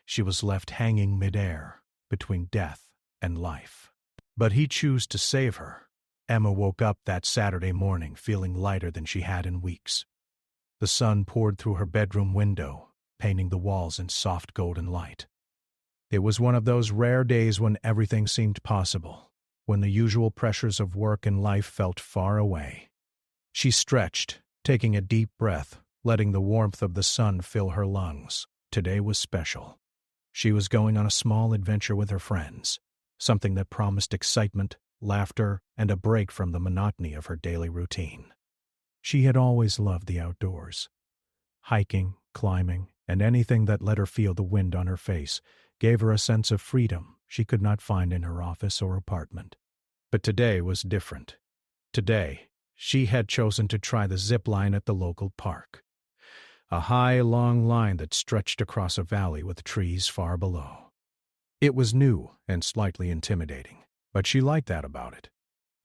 She was left hanging midair, between death and life. But he chose to save her. Emma woke up that Saturday morning feeling lighter than she had in weeks. The sun poured through her bedroom window, painting the walls in soft golden light. It was one of those rare days when everything seemed possible, when the usual pressures of work and life felt far away. She stretched, taking a deep breath, letting the warmth of the sun fill her lungs. Today was special. She was going on a small adventure with her friends, something that promised excitement, laughter, and a break from the monotony of her daily routine. She had always loved the outdoors. Hiking, climbing, and anything that let her feel the wind on her face gave her a sense of freedom she could not find in her office or apartment. But today was different. Today, she had chosen to try the zip line at the local park. A high, long line that stretched across a valley with trees far below. It was new and slightly intimidating, but she liked that about it.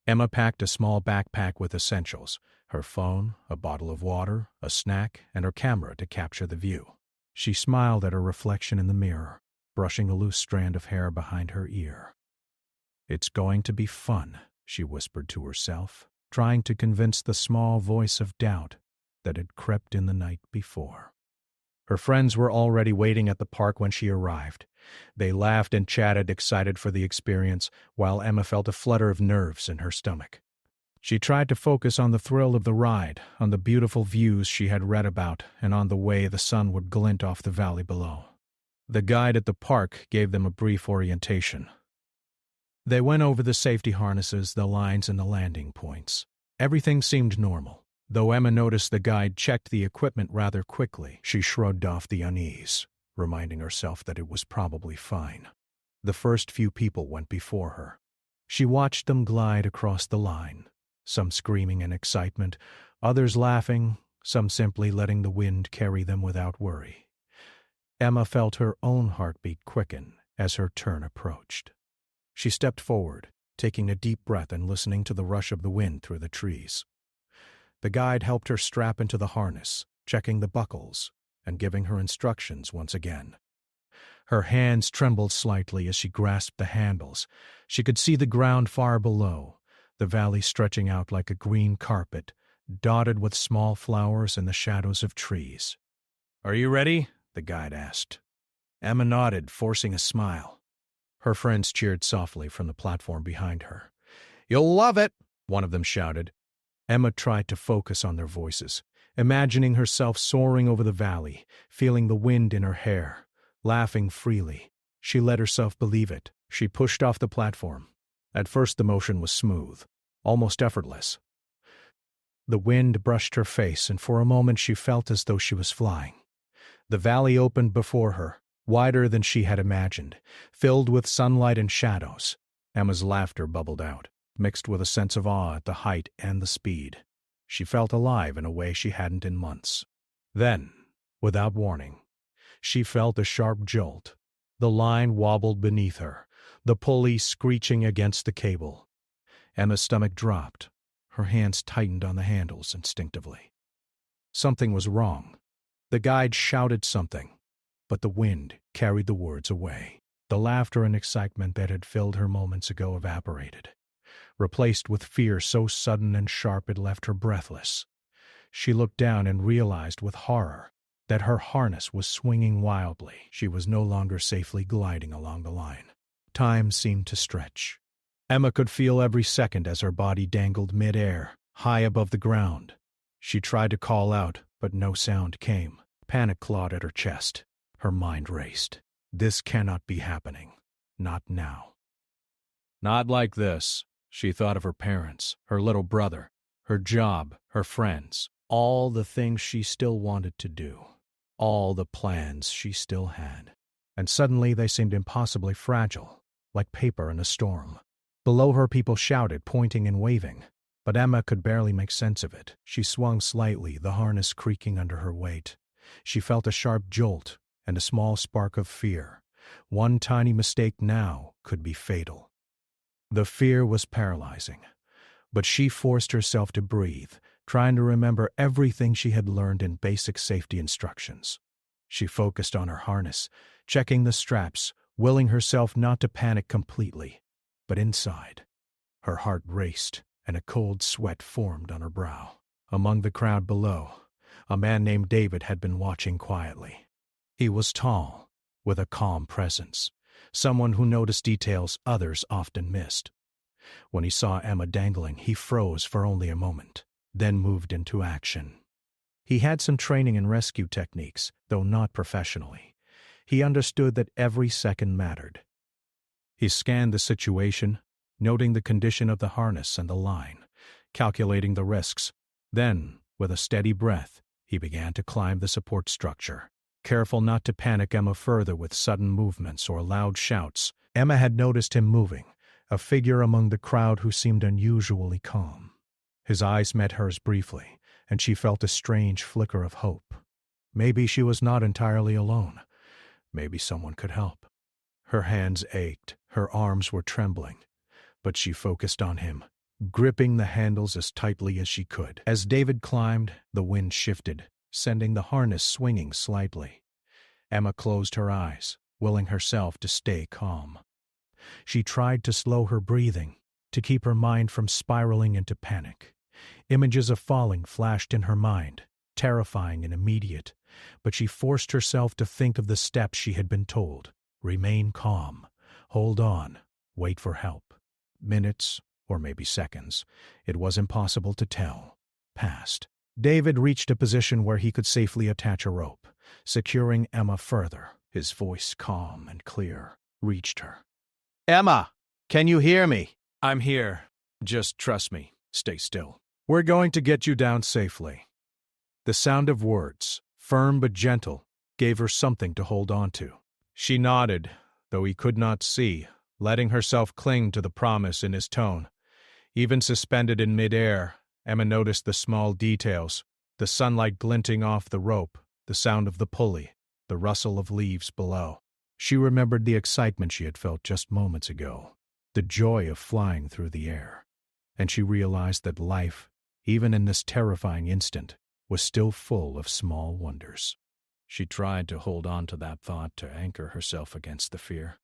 Emma packed a small backpack with essentials, her phone, a bottle of water, a snack, and her camera to capture the view. She smiled at her reflection in the mirror, brushing a loose strand of hair behind her ear. "It's going to be fun," she whispered to herself, trying to convince the small voice of doubt that had crept in the night before. Her friends were already waiting at the park when she arrived. They laughed and chatted, excited for the experience, while Emma felt a flutter of nerves in her stomach. She tried to focus on the thrill of the ride, on the beautiful views she had read about, and on the way the sun would glint off the valley below. The guide at the park gave them a brief orientation. They went over the safety harnesses, the lines, and the landing points. Everything seemed normal. Though Emma noticed the guide checked the equipment rather quickly, she shrugged off the unease, reminding herself that it was probably fine. The first few people went before her. She watched them glide across the line, some screaming in excitement, others laughing, some simply letting the wind carry them without worry. Emma felt her own heartbeat quicken as her turn approached. She stepped forward, taking a deep breath and listening to the rush of the wind through the trees. The guide helped her strap into the harness, checking the buckles, and giving her instructions once again. Her hands trembled slightly as she grasped the handles. She could see the ground far below, the valley stretching out like a green carpet, dotted with small flowers and the shadows of trees. "Are you ready?" the guide asked. Emma nodded, forcing a smile. Her friends cheered softly from the platform behind her. "You'll love it!" one of them shouted. Emma tried to focus on their voices, imagining herself soaring over the valley, feeling the wind in her hair, laughing freely. She let herself believe it. She pushed off the platform. At first the motion was smooth, almost effortless. The wind brushed her face, and for a moment she felt as though she was flying. The valley opened before her, wider than she had imagined, filled with sunlight and shadows. Emma's laughter bubbled out, mixed with a sense of awe at the height and the speed. She felt alive in a way she hadn't in months. Then, without warning, she felt a sharp jolt. The line wobbled beneath her, the pulley screeching against the cable. Emma's stomach dropped. Her hands tightened on the handles instinctively. Something was wrong. The guide shouted something, but the wind carried the words away. The laughter and excitement that had filled her moments ago evaporated, replaced with fear so sudden and sharp it left her breathless. She looked down and realized with horror that her harness was swinging wildly. She was no longer safely gliding along the line. Time seemed to stretch. Emma could feel every second as her body dangled mid-air, high above the ground. She tried to call out, but no sound came. Panic clawed at her chest. Her mind raced. This cannot be happening. Not now. Not like this. She thought of her parents, her little brother, her job, her friends, all the things she still wanted to do, all the plans she still had. And suddenly they seemed impossibly fragile, like paper in a storm. Below her people shouted, pointing and waving, but Emma could barely make sense of it. She swung slightly, the harness creaking under her weight. She felt a sharp jolt and a small spark of fear. One tiny mistake now could be fatal. The fear was paralyzing, but she forced herself to breathe, trying to remember everything she had learned in basic safety instructions. She focused on her harness, checking the straps, willing herself not to panic completely. But inside, her heart raced and a cold sweat formed on her brow. Among the crowd below, a man named David had been watching quietly. He was tall, with a calm presence, someone who noticed details others often missed. When he saw Emma dangling, he froze for only a moment, then moved into action. He had some training in rescue techniques, though not professionally. He understood that every second mattered. He scanned the situation, noting the condition of the harness and the line, calculating the risks. Then, with a steady breath, he began to climb the support structure, careful not to panic Emma further with sudden movements or loud shouts. Emma had noticed him moving, a figure among the crowd who seemed unusually calm. His eyes met hers briefly, and she felt a strange flicker of hope. Maybe she was not entirely alone. Maybe someone could help. Her hands ached, her arms were trembling, but she focused on him, gripping the handles as tightly as she could. As David climbed, the wind shifted, sending the harness swinging slightly. Emma closed her eyes, willing herself to stay calm. She tried to slow her breathing, to keep her mind from spiraling into panic. Images of falling flashed in her mind, terrifying and immediate, but she forced herself to think of the steps she had been told. Remain calm, hold on, wait for help. Minutes, or maybe seconds, it was impossible to tell, passed. David reached a position where he could safely attach a rope. Securing Emma further, his voice calm and clear, reached her. "Emma, can you hear me?" "I'm here. Just trust me. Stay still. We're going to get you down safely." The sound of words, firm but gentle, gave her something to hold on to. She nodded, though he could not see, letting herself cling to the promise in his tone. Even suspended in midair, Emma noticed the small details, the sunlight glinting off the rope, the sound of the pulley, the rustle of leaves below. She remembered the excitement she had felt just moments ago, the joy of flying through the air, and she realized that life, even in this terrifying instant, was still full of small wonders. She tried to hold on to that thought to anchor herself against the fear.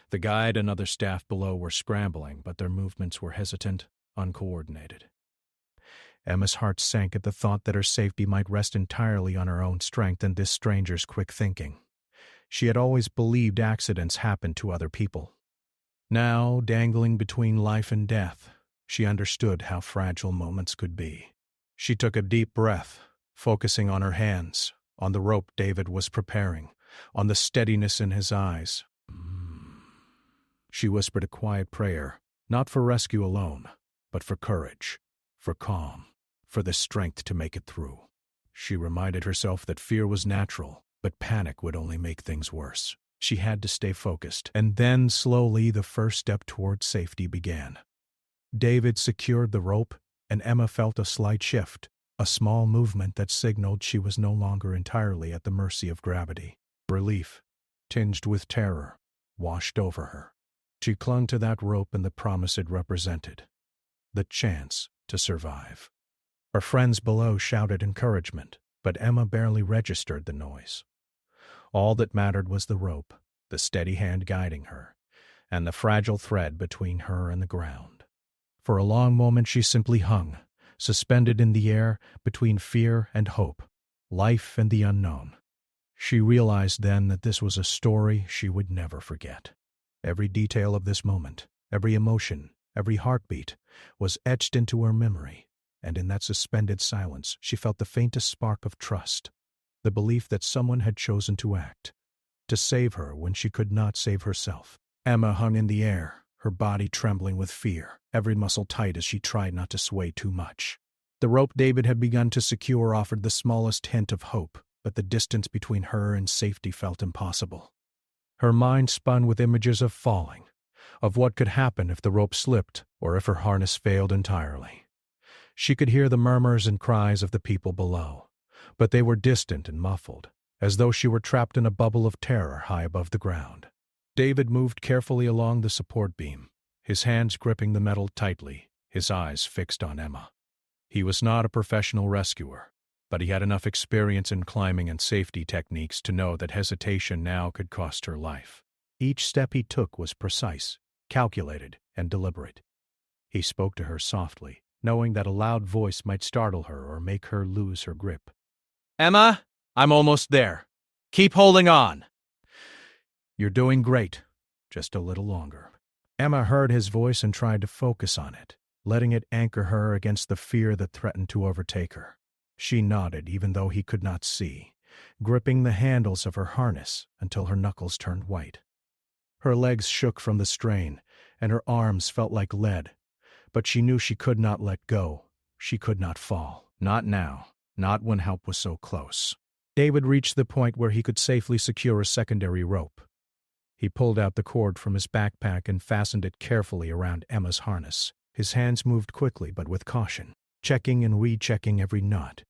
The guide and other staff below were scrambling, but their movements were hesitant, uncoordinated. Emma's heart sank at the thought that her safety might rest entirely on her own strength and this stranger's quick thinking. She had always believed accidents happened to other people. Now, dangling between life and death, she understood how fragile moments could be. She took a deep breath, focusing on her hands, on the rope David was preparing, on the steadiness in his eyes. She whispered a quiet prayer, not for rescue alone, but for courage, for calm, for the strength to make it through. She reminded herself that fear was natural, but panic would only make things worse. She had to stay focused, and then slowly the first step toward safety began. David secured the rope, and Emma felt a slight shift, a small movement that signaled she was no longer entirely at the mercy of gravity. Relief, tinged with terror, washed over her. She clung to that rope and the promise it represented, the chance to survive. Her friends below shouted encouragement, but Emma barely registered the noise. All that mattered was the rope, the steady hand guiding her, and the fragile thread between her and the ground. For a long moment she simply hung, suspended in the air between fear and hope, life and the unknown. She realized then that this was a story she would never forget. Every detail of this moment, every emotion, every heartbeat, was etched into her memory, and in that suspended silence she felt the faintest spark of trust, the belief that someone had chosen to act, to save her when she could not save herself. Emma hung in the air, her body trembling with fear, every muscle tight as she tried not to sway too much. The rope David had begun to secure offered the smallest hint of hope, but the distance between her and safety felt impossible. Her mind spun with images of falling, of what could happen if the rope slipped or if her harness failed entirely. She could hear the murmurs and cries of the people below, but they were distant and muffled, as though she were trapped in a bubble of terror high above the ground. David moved carefully along the support beam, his hands gripping the metal tightly, his eyes fixed on Emma. He was not a professional rescuer, but he had enough experience in climbing and safety techniques to know that hesitation now could cost her life. Each step he took was precise, calculated, and deliberate. He spoke to her softly, knowing that a loud voice might startle her or make her lose her grip. "Emma, I'm almost there. Keep holding on." "You're doing great. Just a little longer." Emma heard his voice and tried to focus on it, letting it anchor her against the fear that threatened to overtake her. She nodded even though he could not see, gripping the handles of her harness until her knuckles turned white. Her legs shook from the strain, and her arms felt like lead, but she knew she could not let go. She could not fall. Not now. Not when help was so close. David reached the point where he could safely secure a secondary rope. He pulled out the cord from his backpack and fastened it carefully around Emma's harness. His hands moved quickly but with caution, checking and rechecking every knot.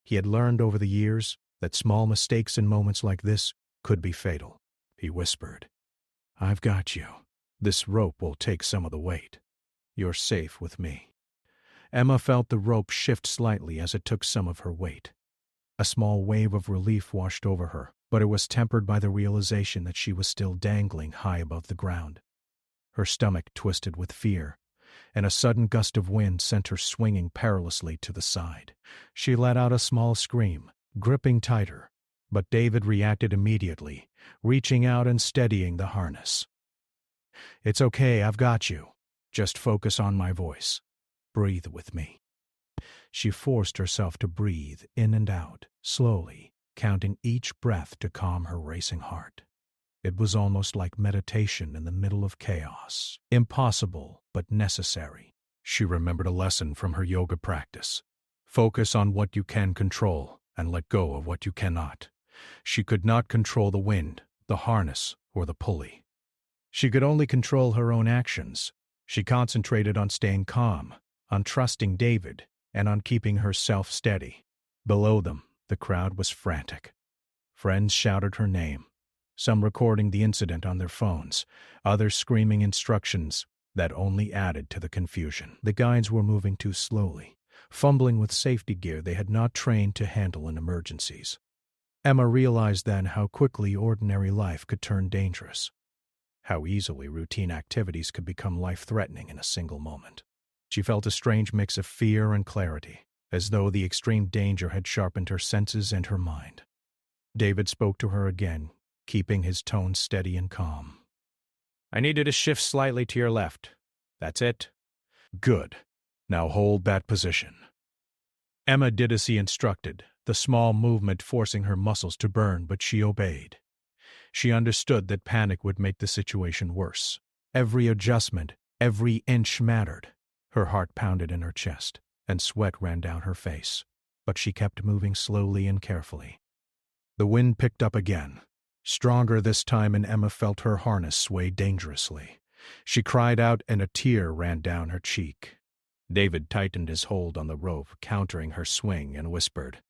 He had learned over the years that small mistakes in moments like this could be fatal. He whispered, "I've got you. This rope will take some of the weight. You're safe with me." Emma felt the rope shift slightly as it took some of her weight. A small wave of relief washed over her, but it was tempered by the realization that she was still dangling high above the ground. Her stomach twisted with fear, and a sudden gust of wind sent her swinging perilously to the side. She let out a small scream, gripping tighter, but David reacted immediately, reaching out and steadying the harness. "It's okay, I've got you. Just focus on my voice. Breathe with me." She forced herself to breathe in and out, slowly, counting each breath to calm her racing heart. It was almost like meditation in the middle of chaos. Impossible, but necessary. She remembered a lesson from her yoga practice. Focus on what you can control and let go of what you cannot. She could not control the wind, the harness, or the pulley. She could only control her own actions. She concentrated on staying calm, on trusting David, and on keeping herself steady. Below them, the crowd was frantic. Friends shouted her name, some recording the incident on their phones, others screaming instructions that only added to the confusion. The guides were moving too slowly, fumbling with safety gear they had not trained to handle in emergencies. Emma realized then how quickly ordinary life could turn dangerous, how easily routine activities could become life-threatening in a single moment. She felt a strange mix of fear and clarity, as though the extreme danger had sharpened her senses and her mind. David spoke to her again, keeping his tone steady and calm. "I need you to shift slightly to your left. That's it." "Good. Now hold that position." Emma did as he instructed, the small movement forcing her muscles to burn, but she obeyed. She understood that panic would make the situation worse. Every adjustment, every inch mattered. Her heart pounded in her chest, and sweat ran down her face, but she kept moving slowly and carefully. The wind picked up again, stronger this time, and Emma felt her harness sway dangerously. She cried out, and a tear ran down her cheek. David tightened his hold on the rope, countering her swing, and whispered,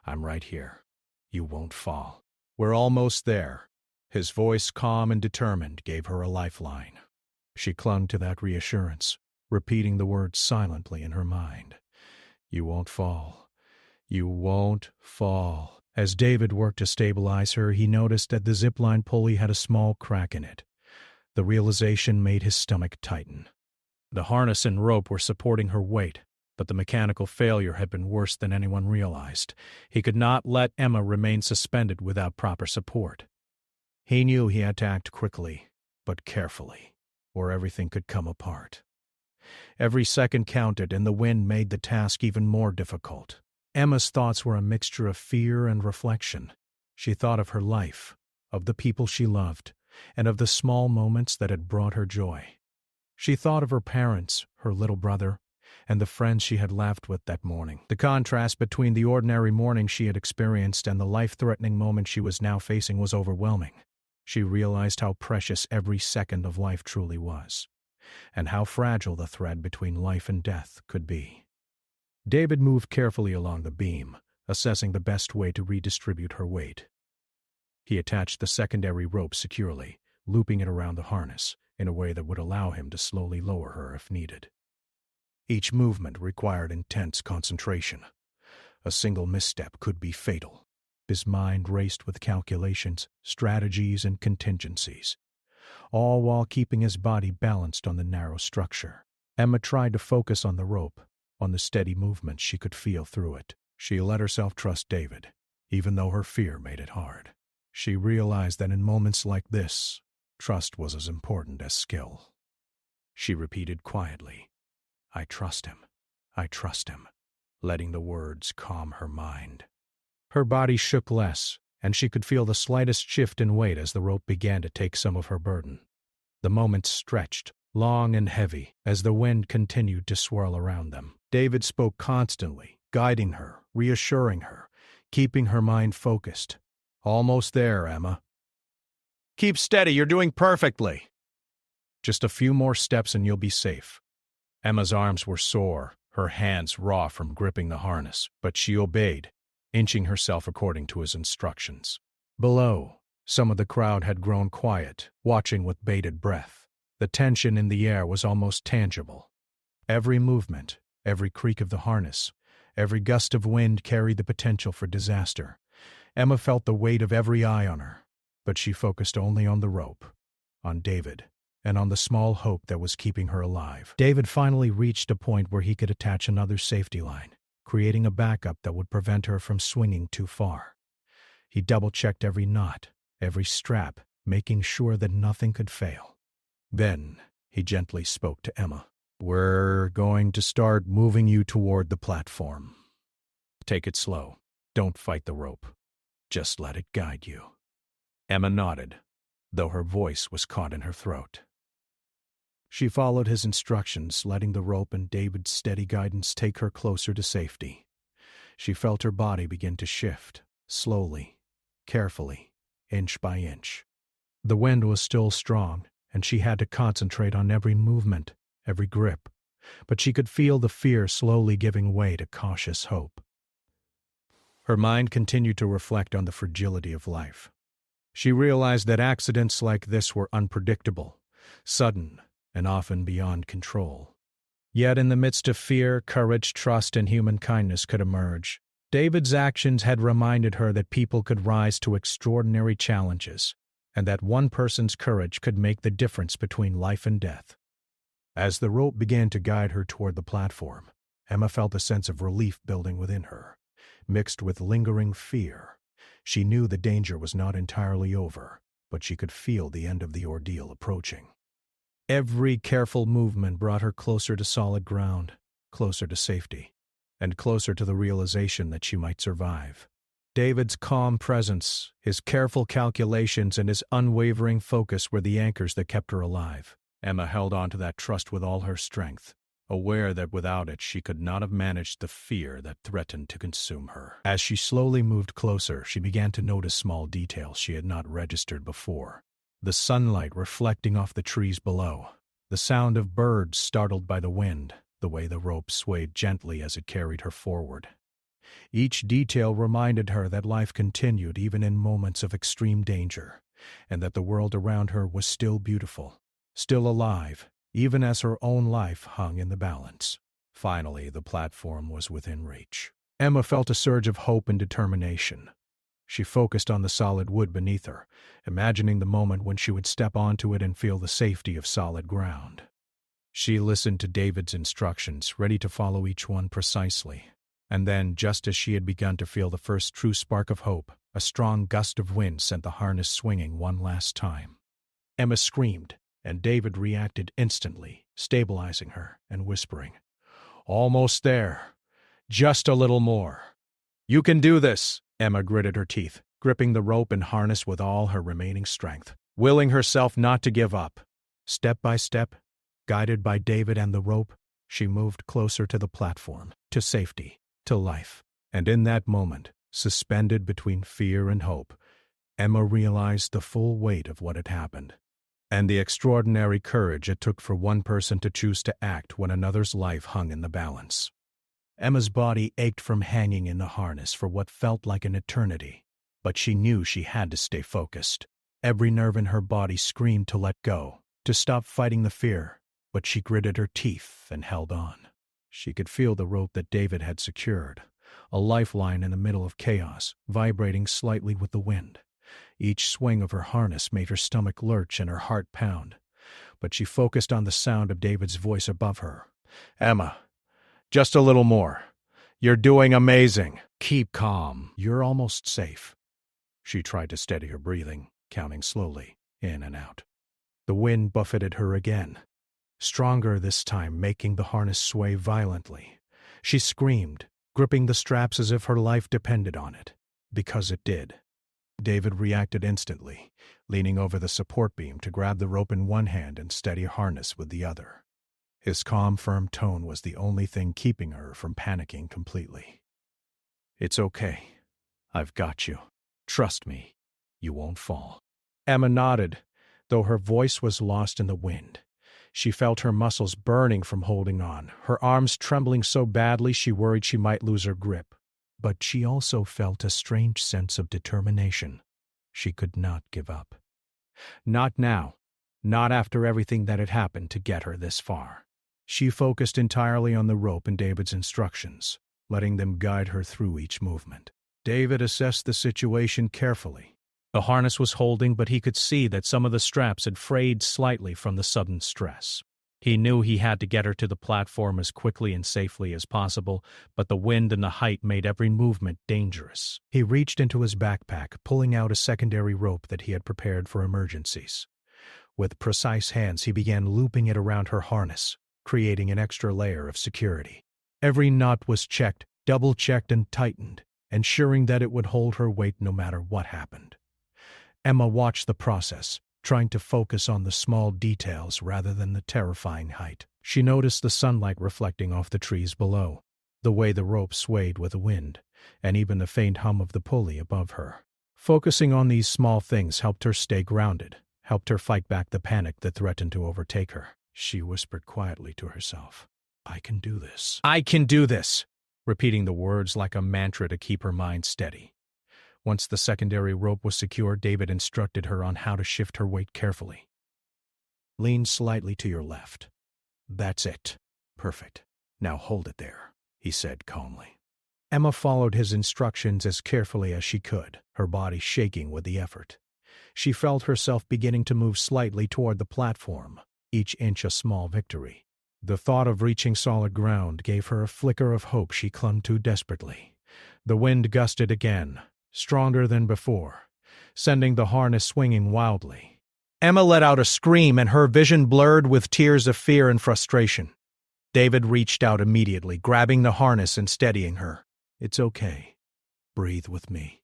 "I'm right here. You won't fall. We're almost there." His voice, calm and determined, gave her a lifeline. She clung to that reassurance, repeating the words silently in her mind. "You won't fall. You won't fall." As David worked to stabilize her, he noticed that the zipline pulley had a small crack in it. The realization made his stomach tighten. The harness and rope were supporting her weight, but the mechanical failure had been worse than anyone realized. He could not let Emma remain suspended without proper support. He knew he had to act quickly, but carefully, or everything could come apart. Every second counted, and the wind made the task even more difficult. Emma's thoughts were a mixture of fear and reflection. She thought of her life, of the people she loved, and of the small moments that had brought her joy. She thought of her parents, her little brother, and the friends she had laughed with that morning. The contrast between the ordinary morning she had experienced and the life-threatening moment she was now facing was overwhelming. She realized how precious every second of life truly was, and how fragile the thread between life and death could be. David moved carefully along the beam, assessing the best way to redistribute her weight. He attached the secondary rope securely, looping it around the harness in a way that would allow him to slowly lower her if needed. Each movement required intense concentration. A single misstep could be fatal. His mind raced with calculations, strategies, and contingencies, all while keeping his body balanced on the narrow structure. Emma tried to focus on the rope, on the steady movement she could feel through it. She let herself trust David, even though her fear made it hard. She realized that in moments like this, trust was as important as skill. She repeated quietly, "I trust him. I trust him," letting the words calm her mind. Her body shook less, and she could feel the slightest shift in weight as the rope began to take some of her burden. The moments stretched, long and heavy, as the wind continued to swirl around them. David spoke constantly, guiding her, reassuring her, keeping her mind focused. "Almost there, Emma. Keep steady, you're doing perfectly. Just a few more steps and you'll be safe." Emma's arms were sore, her hands raw from gripping the harness, but she obeyed, inching herself according to his instructions. Below, some of the crowd had grown quiet, watching with bated breath. The tension in the air was almost tangible. Every movement, every creak of the harness, every gust of wind carried the potential for disaster. Emma felt the weight of every eye on her, but she focused only on the rope, on David, and on the small hope that was keeping her alive. David finally reached a point where he could attach another safety line, creating a backup that would prevent her from swinging too far. He double-checked every knot, every strap, making sure that nothing could fail. Then, he gently spoke to Emma. "We're going to start moving you toward the platform. Take it slow. Don't fight the rope. Just let it guide you." Emma nodded, though her voice was caught in her throat. She followed his instructions, letting the rope and David's steady guidance take her closer to safety. She felt her body begin to shift, slowly, carefully, inch by inch. The wind was still strong, and she had to concentrate on every movement, every grip, but she could feel the fear slowly giving way to cautious hope. Her mind continued to reflect on the fragility of life. She realized that accidents like this were unpredictable, sudden, and often beyond control. Yet in the midst of fear, courage, trust, and human kindness could emerge. David's actions had reminded her that people could rise to extraordinary challenges, and that one person's courage could make the difference between life and death. As the rope began to guide her toward the platform, Emma felt a sense of relief building within her, mixed with lingering fear. She knew the danger was not entirely over, but she could feel the end of the ordeal approaching. Every careful movement brought her closer to solid ground, closer to safety, and closer to the realization that she might survive. David's calm presence, his careful calculations, and his unwavering focus were the anchors that kept her alive. Emma held on to that trust with all her strength, aware that without it she could not have managed the fear that threatened to consume her. As she slowly moved closer, she began to notice small details she had not registered before. The sunlight reflecting off the trees below, the sound of birds startled by the wind, the way the rope swayed gently as it carried her forward. Each detail reminded her that life continued even in moments of extreme danger, and that the world around her was still beautiful, still alive, even as her own life hung in the balance. Finally, the platform was within reach. Emma felt a surge of hope and determination. She focused on the solid wood beneath her, imagining the moment when she would step onto it and feel the safety of solid ground. She listened to David's instructions, ready to follow each one precisely. And then, just as she had begun to feel the first true spark of hope, a strong gust of wind sent the harness swinging one last time. Emma screamed, and David reacted instantly, stabilizing her and whispering, "Almost there. Just a little more." "You can do this," Emma gritted her teeth, gripping the rope and harness with all her remaining strength, willing herself not to give up. Step by step, guided by David and the rope, she moved closer to the platform, to safety, to life. And in that moment, suspended between fear and hope, Emma realized the full weight of what had happened, and the extraordinary courage it took for one person to choose to act when another's life hung in the balance. Emma's body ached from hanging in the harness for what felt like an eternity, but she knew she had to stay focused. Every nerve in her body screamed to let go, to stop fighting the fear, but she gritted her teeth and held on. She could feel the rope that David had secured, a lifeline in the middle of chaos, vibrating slightly with the wind. Each swing of her harness made her stomach lurch and her heart pound, but she focused on the sound of David's voice above her. "Emma, just a little more. You're doing amazing. Keep calm. You're almost safe." She tried to steady her breathing, counting slowly, in and out. The wind buffeted her again, stronger this time, making the harness sway violently. She screamed, gripping the straps as if her life depended on it, because it did. David reacted instantly, leaning over the support beam to grab the rope in one hand and steady harness with the other. His calm, firm tone was the only thing keeping her from panicking completely. "It's okay. I've got you. Trust me. You won't fall." Emma nodded, though her voice was lost in the wind. She felt her muscles burning from holding on, her arms trembling so badly she worried she might lose her grip. But she also felt a strange sense of determination. She could not give up. Not now. Not after everything that had happened to get her this far. She focused entirely on the rope and David's instructions, letting them guide her through each movement. David assessed the situation carefully. The harness was holding, but he could see that some of the straps had frayed slightly from the sudden stress. He knew he had to get her to the platform as quickly and safely as possible, but the wind and the height made every movement dangerous. He reached into his backpack, pulling out a secondary rope that he had prepared for emergencies. With precise hands, he began looping it around her harness, creating an extra layer of security. Every knot was checked, double-checked, and tightened, ensuring that it would hold her weight no matter what happened. Emma watched the process, trying to focus on the small details rather than the terrifying height. She noticed the sunlight reflecting off the trees below, the way the rope swayed with the wind, and even the faint hum of the pulley above her. Focusing on these small things helped her stay grounded, helped her fight back the panic that threatened to overtake her. She whispered quietly to herself, "I can do this. I can do this," repeating the words like a mantra to keep her mind steady. Once the secondary rope was secure, David instructed her on how to shift her weight carefully. "Lean slightly to your left. That's it. Perfect. Now hold it there," he said calmly. Emma followed his instructions as carefully as she could, her body shaking with the effort. She felt herself beginning to move slightly toward the platform, each inch a small victory. The thought of reaching solid ground gave her a flicker of hope she clung to desperately. The wind gusted again, stronger than before, sending the harness swinging wildly. Emma let out a scream and her vision blurred with tears of fear and frustration. David reached out immediately, grabbing the harness and steadying her. "It's okay. Breathe with me."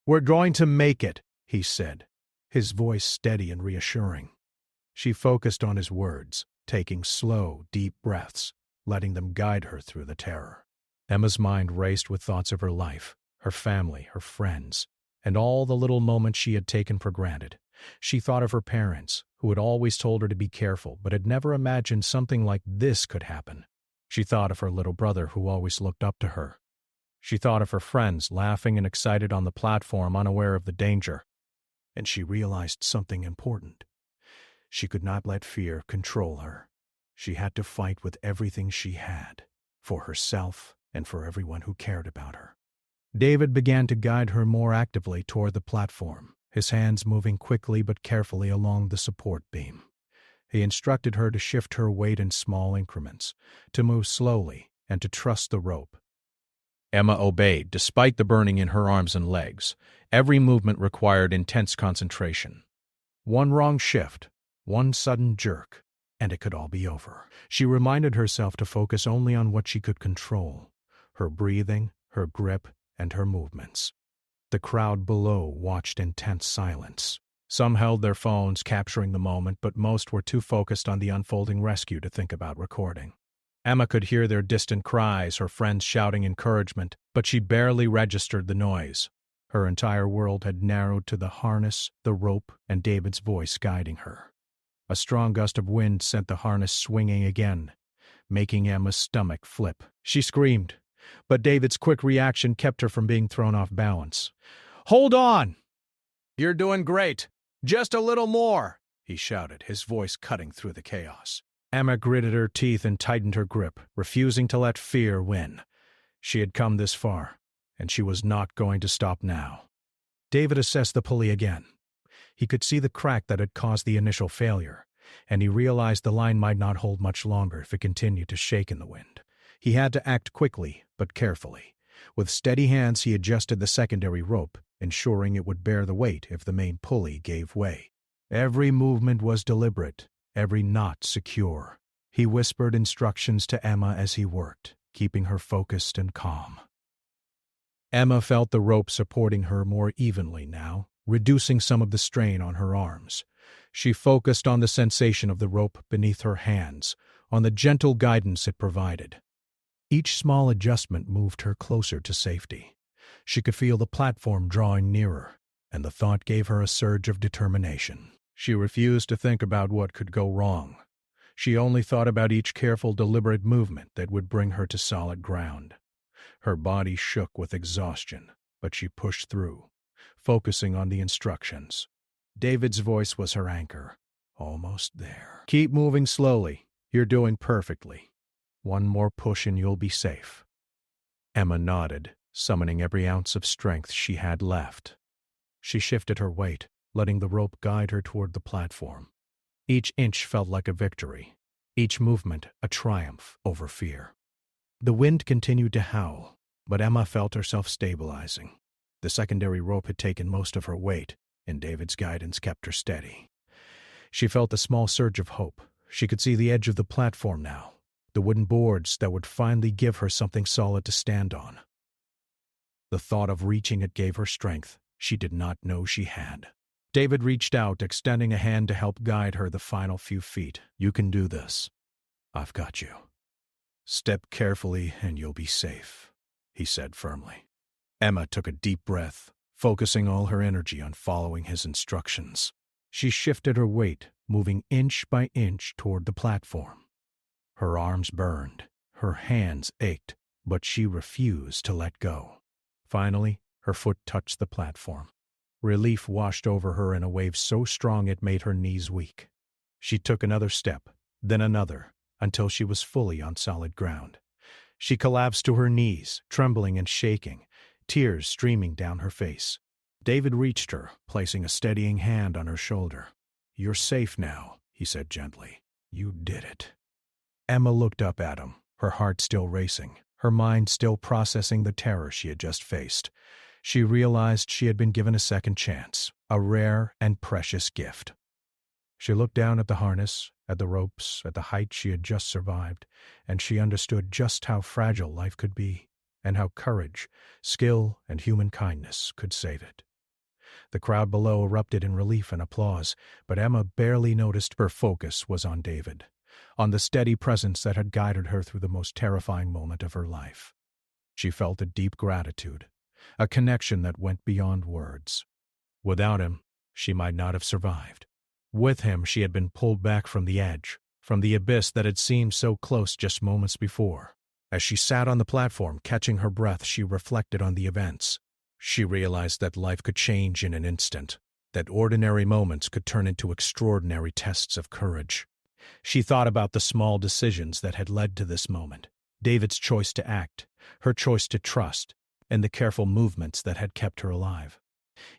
"We're going to make it," he said, his voice steady and reassuring. She focused on his words, taking slow, deep breaths, letting them guide her through the terror. Emma's mind raced with thoughts of her life, her family, her friends, and all the little moments she had taken for granted. She thought of her parents, who had always told her to be careful, but had never imagined something like this could happen. She thought of her little brother, who always looked up to her. She thought of her friends, laughing and excited on the platform, unaware of the danger. And she realized something important. She could not let fear control her. She had to fight with everything she had, for herself and for everyone who cared about her. David began to guide her more actively toward the platform, his hands moving quickly but carefully along the support beam. He instructed her to shift her weight in small increments, to move slowly, and to trust the rope. Emma obeyed, despite the burning in her arms and legs. Every movement required intense concentration. One wrong shift, one sudden jerk, and it could all be over. She reminded herself to focus only on what she could control: her breathing, her grip, and her movements. The crowd below watched in tense silence. Some held their phones, capturing the moment, but most were too focused on the unfolding rescue to think about recording. Emma could hear their distant cries, her friends shouting encouragement, but she barely registered the noise. Her entire world had narrowed to the harness, the rope, and David's voice guiding her. A strong gust of wind sent the harness swinging again, making Emma's stomach flip. She screamed, but David's quick reaction kept her from being thrown off balance. "Hold on! You're doing great! Just a little more!" he shouted, his voice cutting through the chaos. Emma gritted her teeth and tightened her grip, refusing to let fear win. She had come this far, and she was not going to stop now. David assessed the pulley again. He could see the crack that had caused the initial failure, and he realized the line might not hold much longer if it continued to shake in the wind. He had to act quickly, but carefully. With steady hands, he adjusted the secondary rope, ensuring it would bear the weight if the main pulley gave way. Every movement was deliberate, every knot secure. He whispered instructions to Emma as he worked, keeping her focused and calm. Emma felt the rope supporting her more evenly now, reducing some of the strain on her arms. She focused on the sensation of the rope beneath her hands, on the gentle guidance it provided. Each small adjustment moved her closer to safety. She could feel the platform drawing nearer, and the thought gave her a surge of determination. She refused to think about what could go wrong. She only thought about each careful, deliberate movement that would bring her to solid ground. Her body shook with exhaustion, but she pushed through, focusing on the instructions. David's voice was her anchor. Almost there. Keep moving slowly. You're doing perfectly. One more push and you'll be safe. Emma nodded, summoning every ounce of strength she had left. She shifted her weight, letting the rope guide her toward the platform. Each inch felt like a victory, each movement a triumph over fear. The wind continued to howl, but Emma felt herself stabilizing. The secondary rope had taken most of her weight, and David's guidance kept her steady. She felt a small surge of hope. She could see the edge of the platform now, the wooden boards that would finally give her something solid to stand on. The thought of reaching it gave her strength she did not know she had. David reached out, extending a hand to help guide her the final few feet. You can do this. I've got you. Step carefully and you'll be safe, he said firmly. Emma took a deep breath, focusing all her energy on following his instructions. She shifted her weight, moving inch by inch toward the platform. Her arms burned, her hands ached, but she refused to let go. Finally, her foot touched the platform. Relief washed over her in a wave so strong it made her knees weak. She took another step, then another, until she was fully on solid ground. She collapsed to her knees, trembling and shaking, tears streaming down her face. David reached her, placing a steadying hand on her shoulder. You're safe now, he said gently. You did it. Emma looked up at him, her heart still racing, her mind still processing the terror she had just faced. She realized she had been given a second chance, a rare and precious gift. She looked down at the harness, at the ropes, at the height she had just survived, and she understood just how fragile life could be, and how courage, skill, and human kindness could save it. The crowd below erupted in relief and applause, but Emma barely noticed. Her focus was on David, on the steady presence that had guided her through the most terrifying moment of her life. She felt a deep gratitude, a connection that went beyond words. Without him, she might not have survived. With him, she had been pulled back from the edge, from the abyss that had seemed so close just moments before. As she sat on the platform, catching her breath, she reflected on the events. She realized that life could change in an instant, that ordinary moments could turn into extraordinary tests of courage. She thought about the small decisions that had led to this moment, David's choice to act, her choice to trust, and the careful movements that had kept her alive.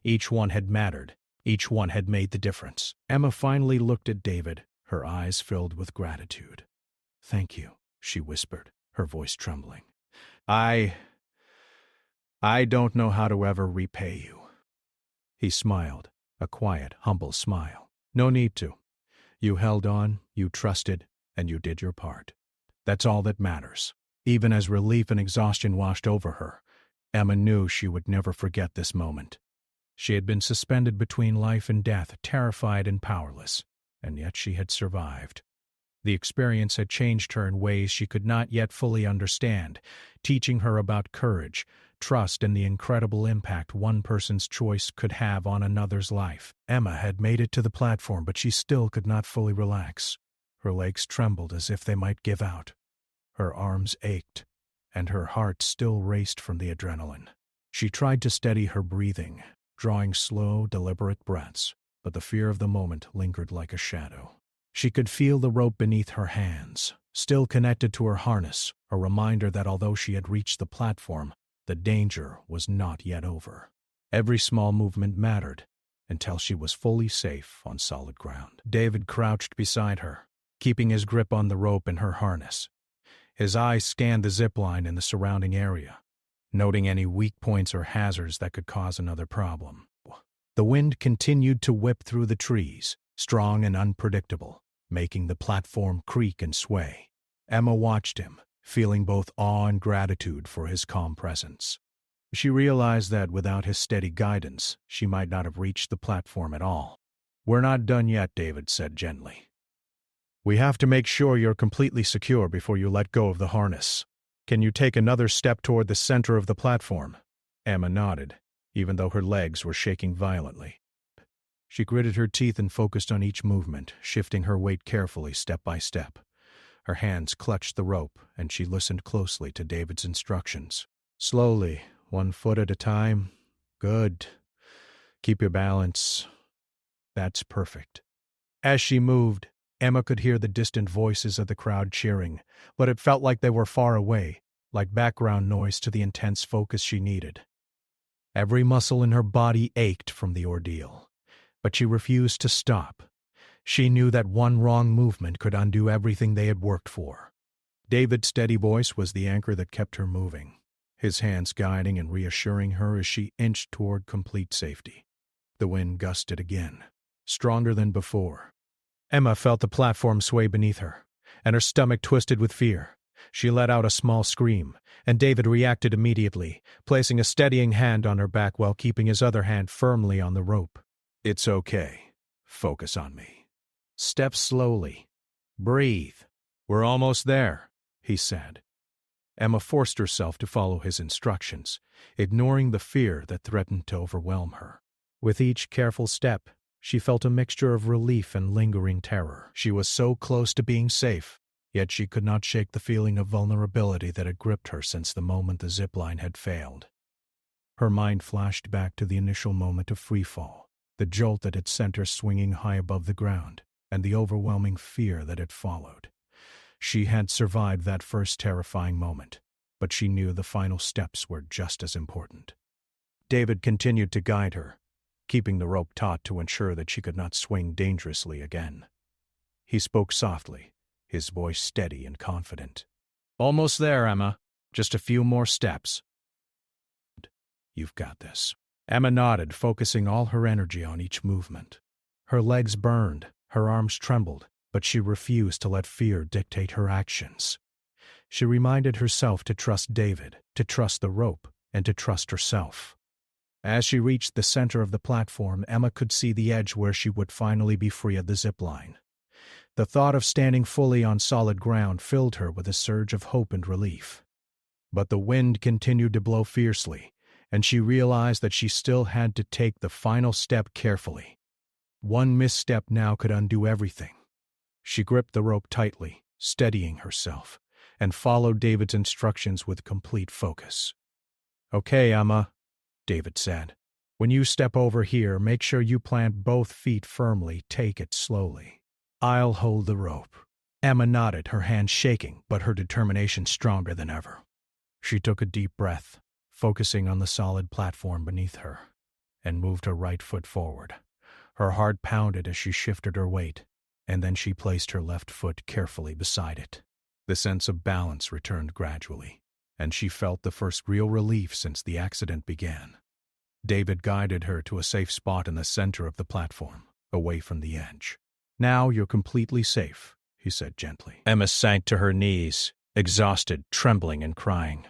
Each one had mattered. Each one had made the difference. Emma finally looked at David, her eyes filled with gratitude. Thank you, she whispered, her voice trembling. I don't know how to ever repay you. He smiled, a quiet, humble smile. No need to. You held on, you trusted, and you did your part. That's all that matters. Even as relief and exhaustion washed over her, Emma knew she would never forget this moment. She had been suspended between life and death, terrified and powerless, and yet she had survived. The experience had changed her in ways she could not yet fully understand, teaching her about courage, trust, and the incredible impact one person's choice could have on another's life. Emma had made it to the platform, but she still could not fully relax. Her legs trembled as if they might give out. Her arms ached, and her heart still raced from the adrenaline. She tried to steady her breathing, drawing slow, deliberate breaths, but the fear of the moment lingered like a shadow. She could feel the rope beneath her hands, still connected to her harness, a reminder that although she had reached the platform, the danger was not yet over. Every small movement mattered until she was fully safe on solid ground. David crouched beside her, keeping his grip on the rope and her harness. His eyes scanned the zip line and the surrounding area, noting any weak points or hazards that could cause another problem. The wind continued to whip through the trees, strong and unpredictable, making the platform creak and sway. Emma watched him, feeling both awe and gratitude for his calm presence. She realized that without his steady guidance, she might not have reached the platform at all. "We're not done yet," David said gently. "We have to make sure you're completely secure before you let go of the harness. Can you take another step toward the center of the platform?" Emma nodded, even though her legs were shaking violently. She gritted her teeth and focused on each movement, shifting her weight carefully step by step. Her hands clutched the rope, and she listened closely to David's instructions. "Slowly, 1 foot at a time. Good. Keep your balance. That's perfect." As she moved, Emma could hear the distant voices of the crowd cheering, but it felt like they were far away, like background noise to the intense focus she needed. Every muscle in her body ached from the ordeal, but she refused to stop. She knew that one wrong movement could undo everything they had worked for. David's steady voice was the anchor that kept her moving, his hands guiding and reassuring her as she inched toward complete safety. The wind gusted again, stronger than before. Emma felt the platform sway beneath her, and her stomach twisted with fear. She let out a small scream, and David reacted immediately, placing a steadying hand on her back while keeping his other hand firmly on the rope. "It's okay. Focus on me. Step slowly. Breathe. We're almost there," he said. Emma forced herself to follow his instructions, ignoring the fear that threatened to overwhelm her. With each careful step, she felt a mixture of relief and lingering terror. She was so close to being safe, yet she could not shake the feeling of vulnerability that had gripped her since the moment the zipline had failed. Her mind flashed back to the initial moment of freefall, the jolt that had sent her swinging high above the ground, and the overwhelming fear that had followed. She had survived that first terrifying moment, but she knew the final steps were just as important. David continued to guide her, keeping the rope taut to ensure that she could not swing dangerously again. He spoke softly, his voice steady and confident. "Almost there, Emma. Just a few more steps. You've got this." Emma nodded, focusing all her energy on each movement. Her legs burned, her arms trembled, but she refused to let fear dictate her actions. She reminded herself to trust David, to trust the rope, and to trust herself. As she reached the center of the platform, Emma could see the edge where she would finally be free of the zipline. The thought of standing fully on solid ground filled her with a surge of hope and relief. But the wind continued to blow fiercely, and she realized that she still had to take the final step carefully. One misstep now could undo everything. She gripped the rope tightly, steadying herself, and followed David's instructions with complete focus. "Okay, Emma," David said. "When you step over here, make sure you plant both feet firmly. Take it slowly. I'll hold the rope." Emma nodded, her hands shaking, but her determination stronger than ever. She took a deep breath, focusing on the solid platform beneath her, and moved her right foot forward. Her heart pounded as she shifted her weight, and then she placed her left foot carefully beside it. The sense of balance returned gradually, and she felt the first real relief since the accident began. David guided her to a safe spot in the center of the platform, away from the edge. "Now you're completely safe," he said gently. Emma sank to her knees, exhausted, trembling, and crying.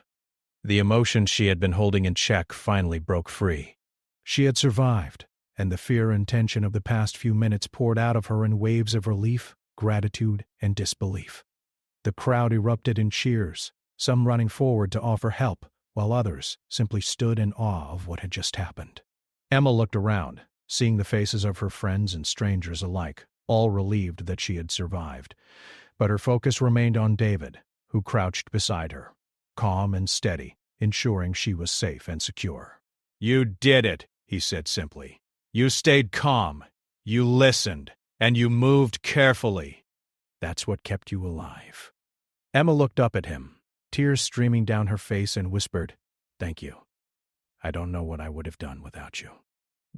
The emotions she had been holding in check finally broke free. She had survived, and the fear and tension of the past few minutes poured out of her in waves of relief, gratitude, and disbelief. The crowd erupted in cheers, some running forward to offer help, while others simply stood in awe of what had just happened. Emma looked around, seeing the faces of her friends and strangers alike, all relieved that she had survived. But her focus remained on David, who crouched beside her, calm and steady, ensuring she was safe and secure. "You did it," he said simply. "You stayed calm, you listened, and you moved carefully. That's what kept you alive." Emma looked up at him, tears streaming down her face, and whispered, "Thank you. I don't know what I would have done without you."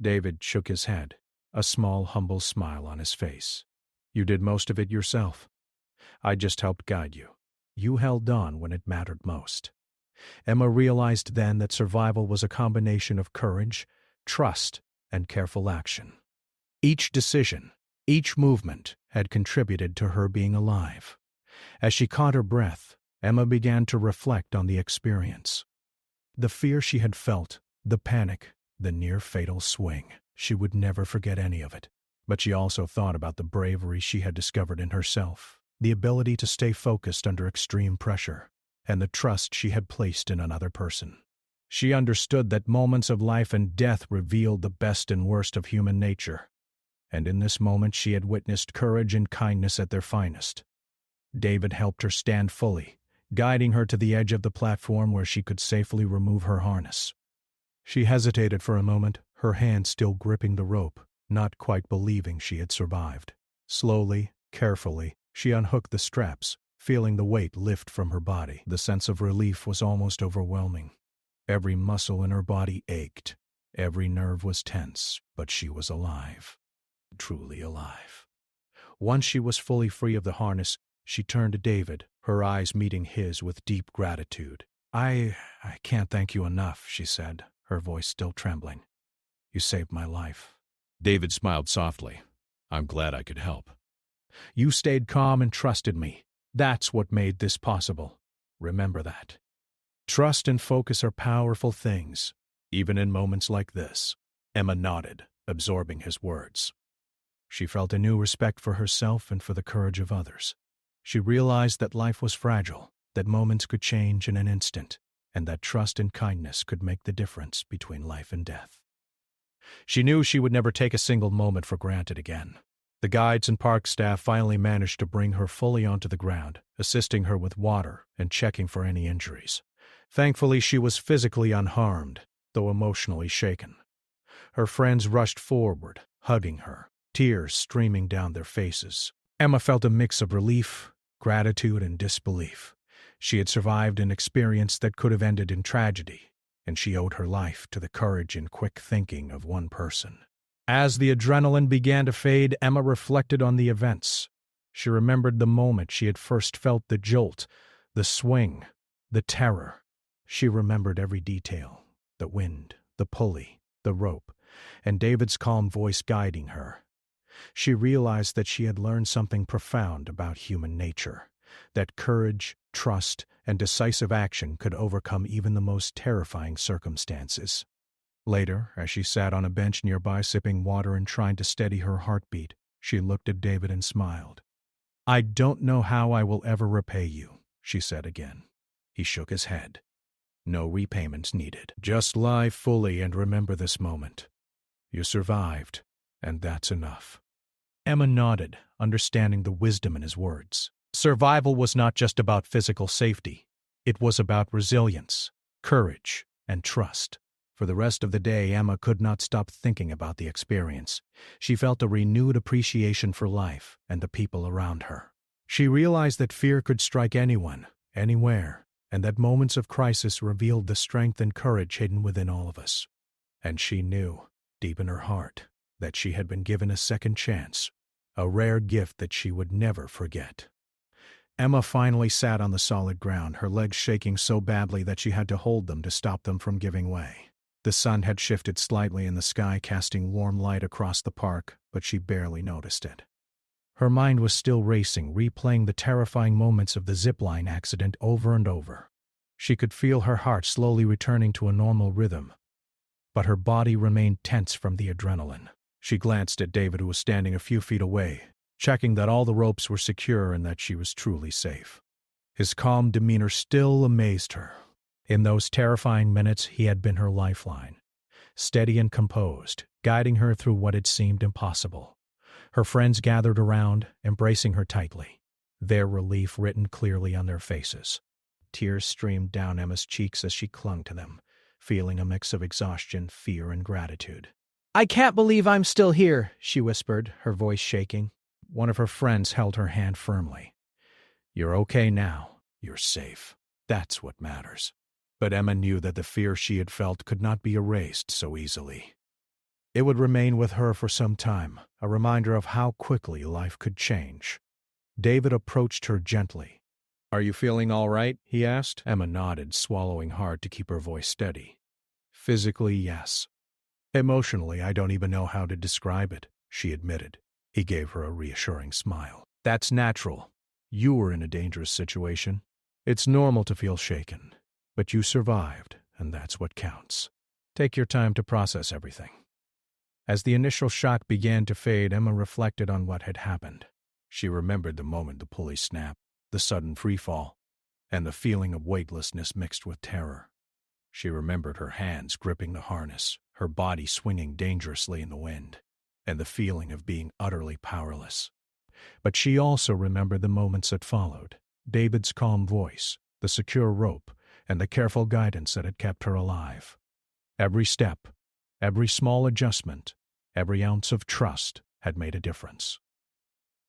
David shook his head, a small, humble smile on his face. "You did most of it yourself. I just helped guide you. You held on when it mattered most." Emma realized then that survival was a combination of courage, trust, and careful action. Each decision, each movement had contributed to her being alive. As she caught her breath, Emma began to reflect on the experience. The fear she had felt, the panic, the near-fatal swing. She would never forget any of it. But she also thought about the bravery she had discovered in herself, the ability to stay focused under extreme pressure, and the trust she had placed in another person. She understood that moments of life and death revealed the best and worst of human nature, and in this moment she had witnessed courage and kindness at their finest. David helped her stand fully, guiding her to the edge of the platform where she could safely remove her harness. She hesitated for a moment, her hand still gripping the rope, not quite believing she had survived. Slowly, carefully, she unhooked the straps, feeling the weight lift from her body. The sense of relief was almost overwhelming. Every muscle in her body ached. Every nerve was tense, but she was alive. Truly alive. Once she was fully free of the harness, she turned to David, her eyes meeting his with deep gratitude. I can't thank you enough," she said, her voice still trembling. "You saved my life." David smiled softly. "I'm glad I could help." "You stayed calm and trusted me. That's what made this possible. Remember that." Trust and focus are powerful things, even in moments like this. Emma nodded, absorbing his words. She felt a new respect for herself and for the courage of others. She realized that life was fragile, that moments could change in an instant, and that trust and kindness could make the difference between life and death. She knew she would never take a single moment for granted again. The guides and park staff finally managed to bring her fully onto the ground, assisting her with water and checking for any injuries. Thankfully, she was physically unharmed, though emotionally shaken. Her friends rushed forward, hugging her, tears streaming down their faces. Emma felt a mix of relief, gratitude, and disbelief. She had survived an experience that could have ended in tragedy, and she owed her life to the courage and quick thinking of one person. As the adrenaline began to fade, Emma reflected on the events. She remembered the moment she had first felt the jolt, the swing, the terror. She remembered every detail, the wind, the pulley, the rope, and David's calm voice guiding her. She realized that she had learned something profound about human nature, that courage, trust, and decisive action could overcome even the most terrifying circumstances. Later, as she sat on a bench nearby sipping water and trying to steady her heartbeat, she looked at David and smiled. "I don't know how I will ever repay you," she said again. He shook his head. "No repayments needed. Just lie fully and remember this moment. You survived, and that's enough." Emma nodded, understanding the wisdom in his words. Survival was not just about physical safety. It was about resilience, courage, and trust. For the rest of the day, Emma could not stop thinking about the experience. She felt a renewed appreciation for life and the people around her. She realized that fear could strike anyone, anywhere, and that moments of crisis revealed the strength and courage hidden within all of us. And she knew, deep in her heart, that she had been given a second chance, a rare gift that she would never forget. Emma finally sat on the solid ground, her legs shaking so badly that she had to hold them to stop them from giving way. The sun had shifted slightly in the sky, casting warm light across the park, but she barely noticed it. Her mind was still racing, replaying the terrifying moments of the zipline accident over and over. She could feel her heart slowly returning to a normal rhythm, but her body remained tense from the adrenaline. She glanced at David, who was standing a few feet away, checking that all the ropes were secure and that she was truly safe. His calm demeanor still amazed her. In those terrifying minutes, he had been her lifeline, steady and composed, guiding her through what had seemed impossible. Her friends gathered around, embracing her tightly, their relief written clearly on their faces. Tears streamed down Emma's cheeks as she clung to them, feeling a mix of exhaustion, fear, and gratitude. "I can't believe I'm still here," she whispered, her voice shaking. One of her friends held her hand firmly. "You're okay now. You're safe. That's what matters. But Emma knew that the fear she had felt could not be erased so easily. It would remain with her for some time, a reminder of how quickly life could change. David approached her gently. "Are you feeling all right?" he asked. Emma nodded, swallowing hard to keep her voice steady. "Physically, yes. Emotionally, I don't even know how to describe it," she admitted. He gave her a reassuring smile. "That's natural. You were in a dangerous situation. It's normal to feel shaken, but you survived, and that's what counts. Take your time to process everything." As the initial shock began to fade, Emma reflected on what had happened. She remembered the moment the pulley snapped, the sudden freefall, and the feeling of weightlessness mixed with terror. She remembered her hands gripping the harness, her body swinging dangerously in the wind, and the feeling of being utterly powerless. But she also remembered the moments that followed, David's calm voice, the secure rope, and the careful guidance that had kept her alive. Every step, every small adjustment, every ounce of trust had made a difference.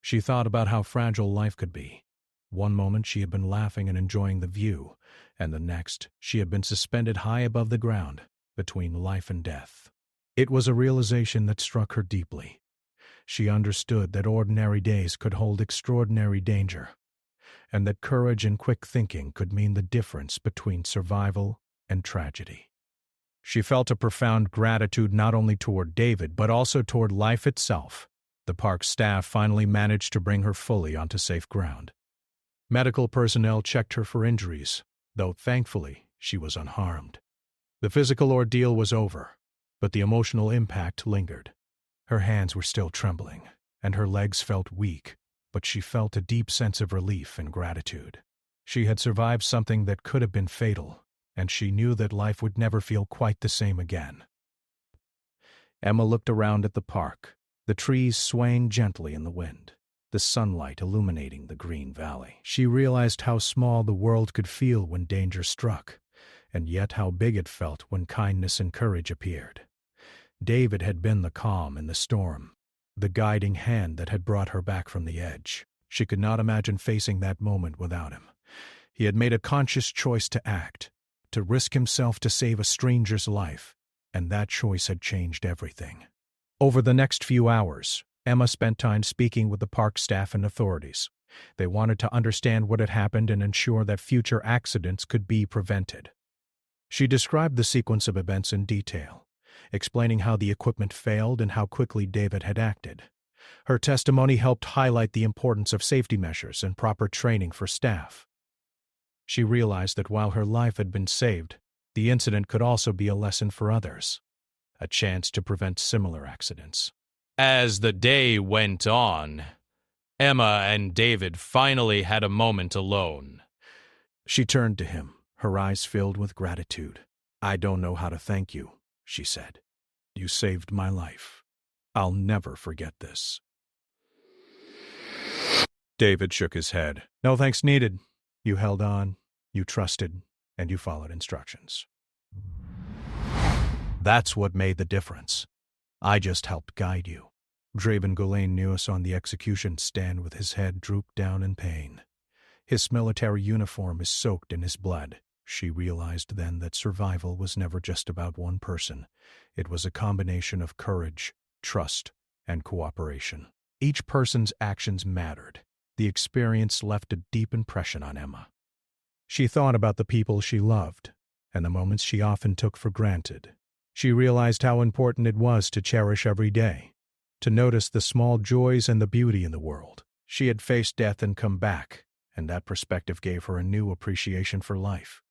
She thought about how fragile life could be. One moment she had been laughing and enjoying the view, and the next she had been suspended high above the ground, between life and death. It was a realization that struck her deeply. She understood that ordinary days could hold extraordinary danger, and that courage and quick thinking could mean the difference between survival and tragedy. She felt a profound gratitude not only toward David, but also toward life itself. The park staff finally managed to bring her fully onto safe ground. Medical personnel checked her for injuries, though thankfully she was unharmed. The physical ordeal was over, but the emotional impact lingered. Her hands were still trembling, and her legs felt weak, but she felt a deep sense of relief and gratitude. She had survived something that could have been fatal, and she knew that life would never feel quite the same again. Emma looked around at the park, the trees swaying gently in the wind, the sunlight illuminating the green valley. She realized how small the world could feel when danger struck, and yet how big it felt when kindness and courage appeared. David had been the calm in the storm, the guiding hand that had brought her back from the edge. She could not imagine facing that moment without him. He had made a conscious choice to act, to risk himself to save a stranger's life, and that choice had changed everything. Over the next few hours, Emma spent time speaking with the park staff and authorities. They wanted to understand what had happened and ensure that future accidents could be prevented. She described the sequence of events in detail, explaining how the equipment failed and how quickly David had acted. Her testimony helped highlight the importance of safety measures and proper training for staff. She realized that while her life had been saved, the incident could also be a lesson for others, a chance to prevent similar accidents. As the day went on, Emma and David finally had a moment alone. She turned to him, her eyes filled with gratitude. "I don't know how to thank you," she said. "You saved my life. I'll never forget this." David shook his head. "No thanks needed. You held on, you trusted, and you followed instructions. That's what made the difference. I just helped guide you." Draven Gulain knew us on the execution stand with his head drooped down in pain. His military uniform is soaked in his blood. She realized then that survival was never just about one person. It was a combination of courage, trust, and cooperation. Each person's actions mattered. The experience left a deep impression on Emma. She thought about the people she loved, and the moments she often took for granted. She realized how important it was to cherish every day, to notice the small joys and the beauty in the world. She had faced death and come back, and that perspective gave her a new appreciation for life.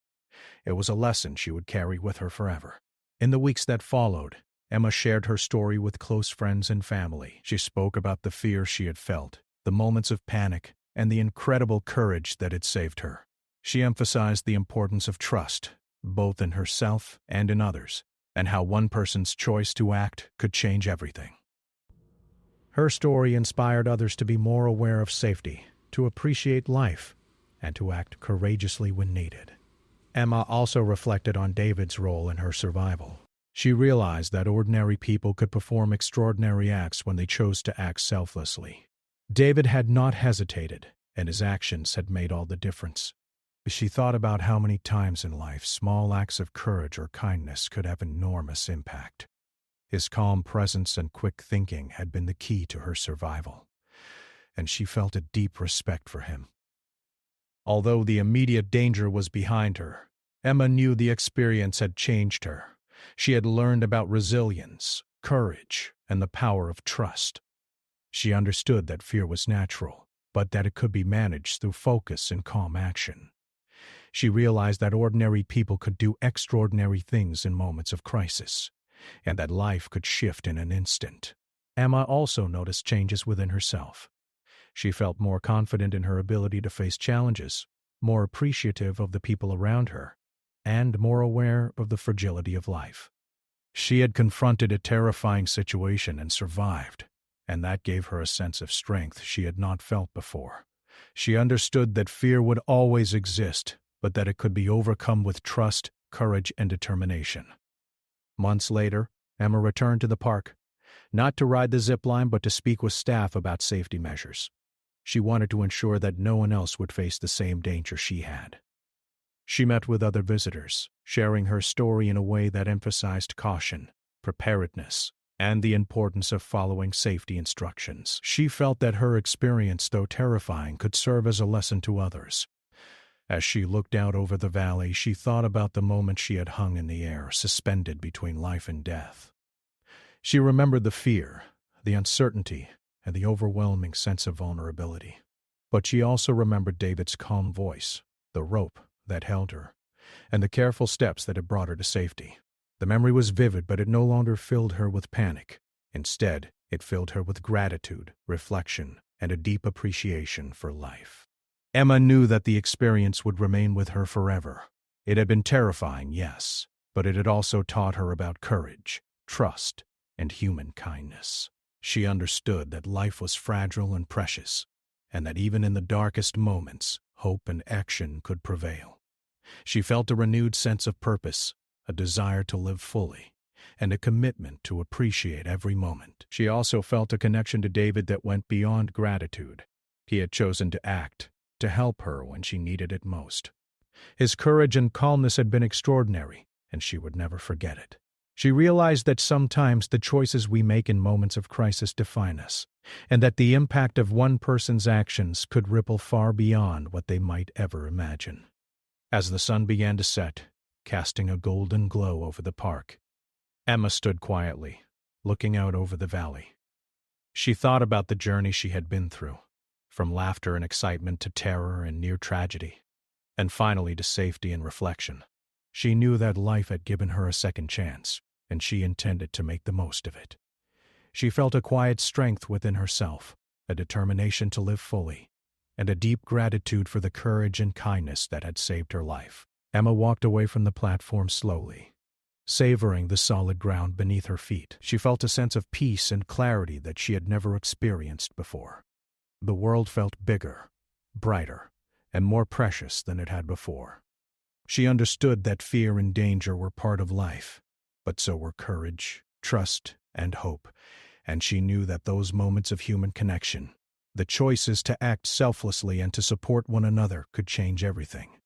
It was a lesson she would carry with her forever. In the weeks that followed, Emma shared her story with close friends and family. She spoke about the fear she had felt, the moments of panic, and the incredible courage that had saved her. She emphasized the importance of trust, both in herself and in others, and how one person's choice to act could change everything. Her story inspired others to be more aware of safety, to appreciate life, and to act courageously when needed. Emma also reflected on David's role in her survival. She realized that ordinary people could perform extraordinary acts when they chose to act selflessly. David had not hesitated, and his actions had made all the difference. She thought about how many times in life small acts of courage or kindness could have enormous impact. His calm presence and quick thinking had been the key to her survival, and she felt a deep respect for him. Although the immediate danger was behind her, Emma knew the experience had changed her. She had learned about resilience, courage, and the power of trust. She understood that fear was natural, but that it could be managed through focus and calm action. She realized that ordinary people could do extraordinary things in moments of crisis, and that life could shift in an instant. Emma also noticed changes within herself. She felt more confident in her ability to face challenges, more appreciative of the people around her, and more aware of the fragility of life. She had confronted a terrifying situation and survived, and that gave her a sense of strength she had not felt before. She understood that fear would always exist, but that it could be overcome with trust, courage, and determination. Months later, Emma returned to the park, not to ride the zip line but to speak with staff about safety measures. She wanted to ensure that no one else would face the same danger she had. She met with other visitors, sharing her story in a way that emphasized caution, preparedness, and the importance of following safety instructions. She felt that her experience, though terrifying, could serve as a lesson to others. As she looked out over the valley, she thought about the moment she had hung in the air, suspended between life and death. She remembered the fear, the uncertainty, and the overwhelming sense of vulnerability. But she also remembered David's calm voice, the rope that held her, and the careful steps that had brought her to safety. The memory was vivid, but it no longer filled her with panic. Instead, it filled her with gratitude, reflection, and a deep appreciation for life. Emma knew that the experience would remain with her forever. It had been terrifying, yes, but it had also taught her about courage, trust, and human kindness. She understood that life was fragile and precious, and that even in the darkest moments, hope and action could prevail. She felt a renewed sense of purpose, a desire to live fully, and a commitment to appreciate every moment. She also felt a connection to David that went beyond gratitude. He had chosen to act, to help her when she needed it most. His courage and calmness had been extraordinary, and she would never forget it. She realized that sometimes the choices we make in moments of crisis define us, and that the impact of one person's actions could ripple far beyond what they might ever imagine. As the sun began to set, casting a golden glow over the park, Emma stood quietly, looking out over the valley. She thought about the journey she had been through, from laughter and excitement to terror and near tragedy, and finally to safety and reflection. She knew that life had given her a second chance, and she intended to make the most of it. She felt a quiet strength within herself, a determination to live fully, and a deep gratitude for the courage and kindness that had saved her life. Emma walked away from the platform slowly, savoring the solid ground beneath her feet. She felt a sense of peace and clarity that she had never experienced before. The world felt bigger, brighter, and more precious than it had before. She understood that fear and danger were part of life, but so were courage, trust, and hope, and she knew that those moments of human connection, the choices to act selflessly and to support one another, could change everything.